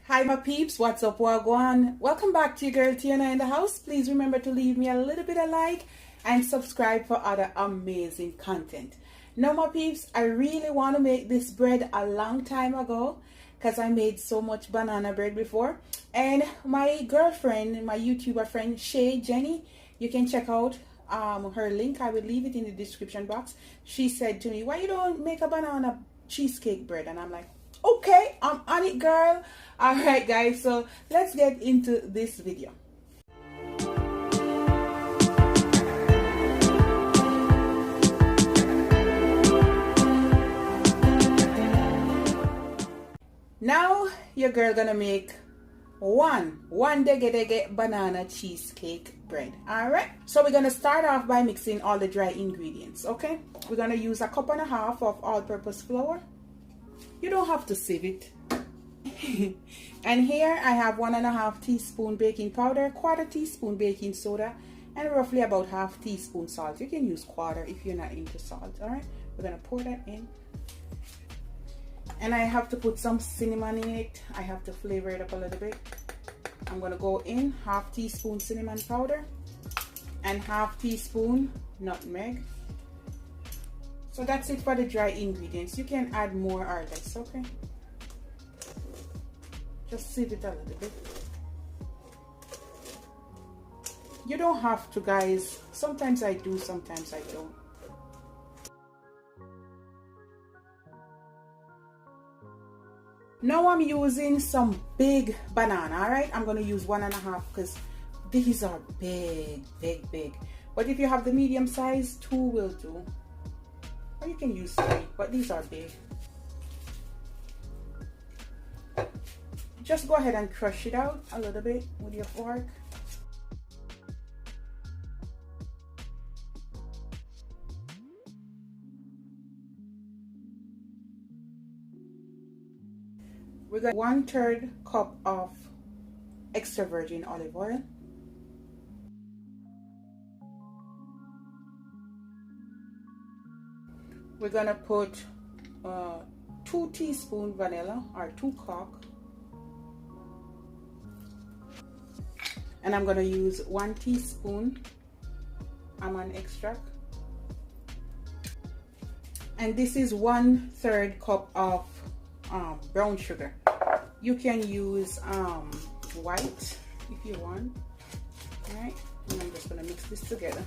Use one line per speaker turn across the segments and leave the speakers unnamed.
Hi my peeps, what's up, wagwan? Welcome back to your girl Tiana in the house. Please remember to leave me a little bit of like and subscribe for other amazing content. Now my peeps, I really want to make this bread a long time ago because I made so much banana bread before. And my girlfriend, my YouTuber friend Shay Jenny, you can check out her link. I will leave it in the description box. She said to me, why you don't make a banana cheesecake bread? And I'm like, okay, I'm on it, girl. All right guys, so let's get into this video. Now your girl gonna make one dege banana cheesecake bread. All right, so we're gonna start off by mixing all the dry ingredients. Okay, we're gonna use 1.5 cups of all-purpose flour. You don't have to sieve it. And here I have 1.5 teaspoon baking powder, 1/4 teaspoon baking soda, and roughly about 1/2 teaspoon salt. You can use 1/4 if you're not into salt. All right, we're gonna pour that in, and I have to put some cinnamon in it. I have to flavor it up a little bit. I'm gonna go in 1/2 teaspoon cinnamon powder and 1/2 teaspoon nutmeg. So that's it for the dry ingredients. You can add more or less, okay? Just sieve it a little bit. You don't have to, guys. Sometimes I do, sometimes I don't. Now I'm using some big banana, all right? I'm gonna use 1.5 because these are big. But if you have the medium size, 2 will do. Or you can use 3, but these are big. Just go ahead and crush it out a little bit with your fork. We got 1/3 cup of extra virgin olive oil. We're gonna put 2 teaspoons vanilla or 2 cock, and I'm gonna use 1 teaspoon almond extract, and this is 1/3 cup of brown sugar. You can use white if you want. All right, and I'm just gonna mix this together.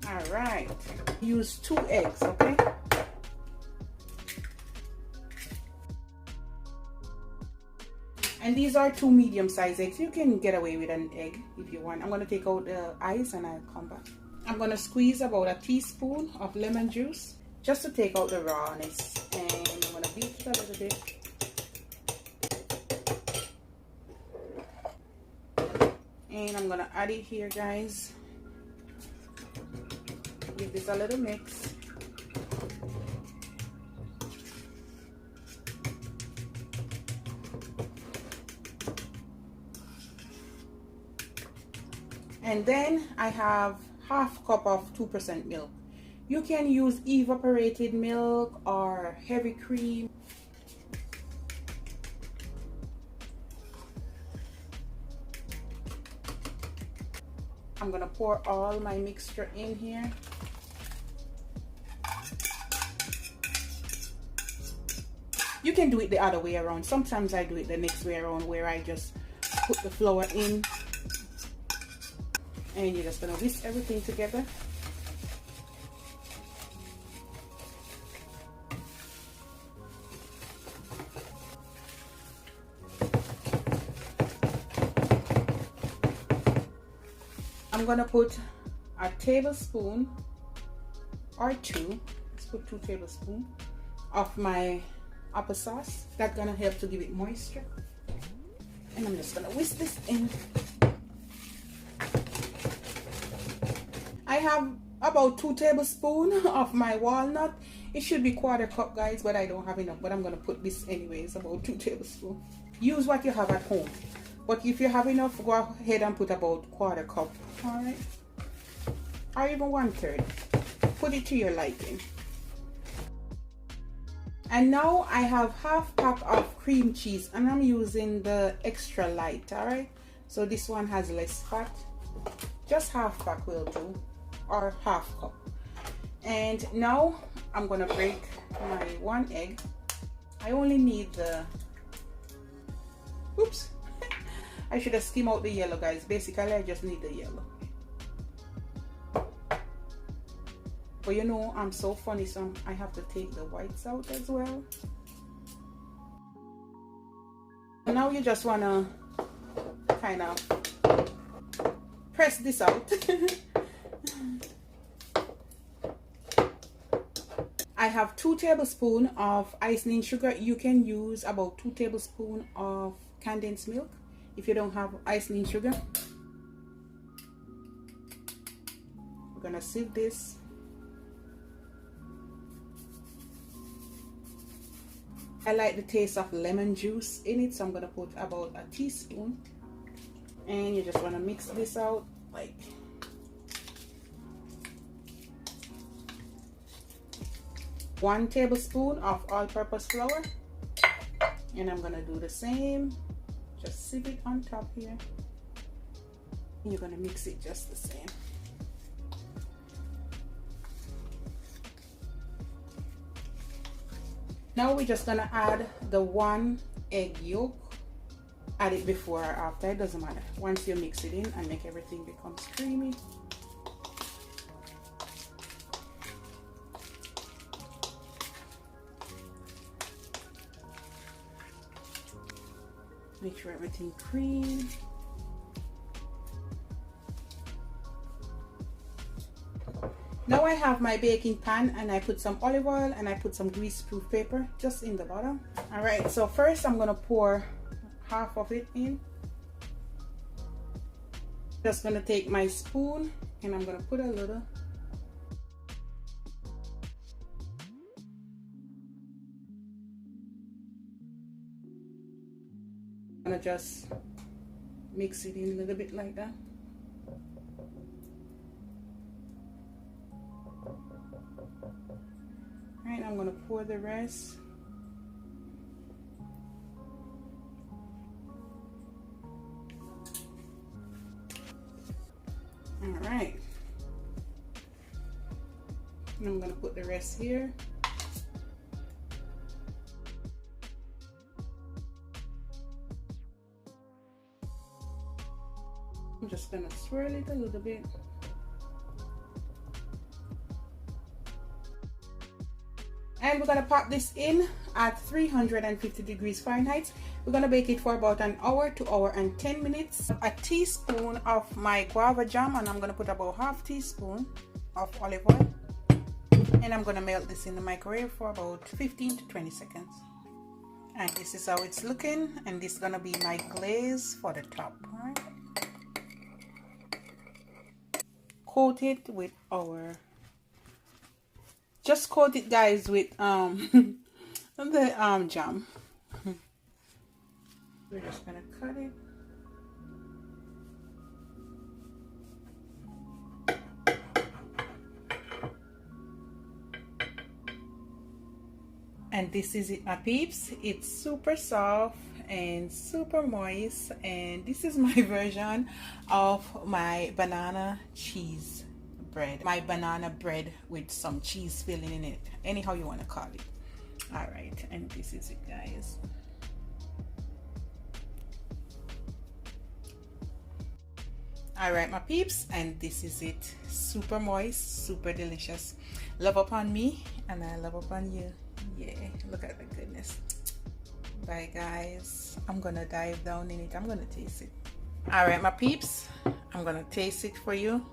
All right, use 2 eggs, okay? And these are 2 medium-sized eggs. You can get away with an egg if you want. I'm gonna take out the ice and I'll come back. I'm gonna squeeze about 1 teaspoon of lemon juice just to take out the rawness. And I'm gonna beat it a little bit. And I'm gonna add it here, guys. Give this a little mix. And then I have 1/2 cup of 2% milk. You can use evaporated milk or heavy cream. I'm gonna pour all my mixture in here. You can do it the other way around. Sometimes I do it the next way around, where I just put the flour in and you're just gonna whisk everything together. I'm gonna put a tablespoon or 2, let's put 2 tablespoons of my applesauce. That's gonna help to give it moisture. And I'm just gonna whisk this in. I have about 2 tablespoons of my walnut. It should be 1/4 cup, guys, but I don't have enough. But I'm gonna put this anyways, about 2 tablespoons. Use what you have at home. But if you have enough, go ahead and put about 1/4 cup. All right. or even 1/3. Put it to your liking. And now I have half pack of cream cheese, and I'm using the extra light. All right, so this one has less fat. Just half pack will do, or half cup. And now I'm gonna break my 1 egg. I only need the, oops, I should have skimmed out the yellow, guys. Basically, I just need the yellow. But you know, I'm so funny, so I have to take the whites out as well. Now you just wanna kind of press this out. I have 2 tablespoons of icing sugar. You can use about 2 tablespoons of condensed milk if you don't have icing sugar. We're gonna sieve this. I like the taste of lemon juice in it, so I'm gonna put about a teaspoon. And you just wanna mix this out like. One tablespoon of all-purpose flour, and I'm gonna do the same. Just sieve it on top here. You're gonna mix it just the same. Now we're just gonna add the 1 egg yolk. Add it before or after, it doesn't matter. Once you mix it in and make everything becomes creamy. Make sure everything cream. Now I have my baking pan, and I put some olive oil and I put some grease-proof paper just in the bottom. All right, so first I'm gonna pour half of it in. Just gonna take my spoon and I'm gonna put a little. I'm gonna just mix it in a little bit like that. Alright, I'm gonna pour the rest. Alright. And I'm gonna put the rest here. I'm just gonna swirl it a little bit. And we're gonna pop this in at 350 degrees Fahrenheit. We're gonna bake it for about an hour to hour and 10 minutes. A teaspoon of my guava jam, and I'm gonna put about half teaspoon of olive oil. And I'm gonna melt this in the microwave for about 15 to 20 seconds. And this is how it's looking, and this is gonna be my glaze for the top. All right. Coat it with our, just coat it, guys, with the jam. We're just gonna cut it. And this is it, my peeps. It's super soft and super moist, and this is my version of my banana cheese bread, my banana bread with some cheese filling in it, anyhow you want to call it. All right, and this is it, guys. All right, my peeps, and this is it. Super moist, super delicious. Love upon me and I love upon you. Yeah, look at the goodness. Bye, guys. I'm gonna dive down in it. I'm gonna taste it. All right, my peeps, I'm gonna taste it for you.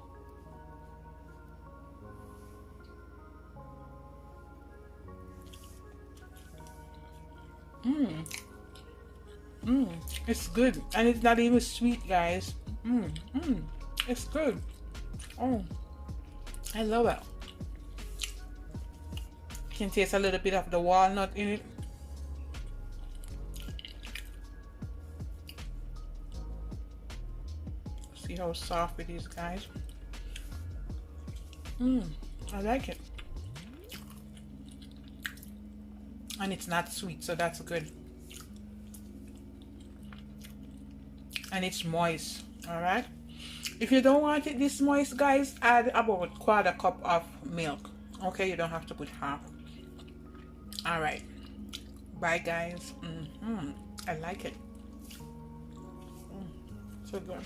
It's good, and it's not even sweet, guys. It's good. Oh, I love it. Can taste a little bit of the walnut in it. See how soft it is, guys. I like it. And it's not sweet, so that's good. And it's moist. All right. If you don't want it this moist, guys, add about 1/4 cup of milk. Okay, you don't have to put half. All right. Bye, guys. I like it. So good.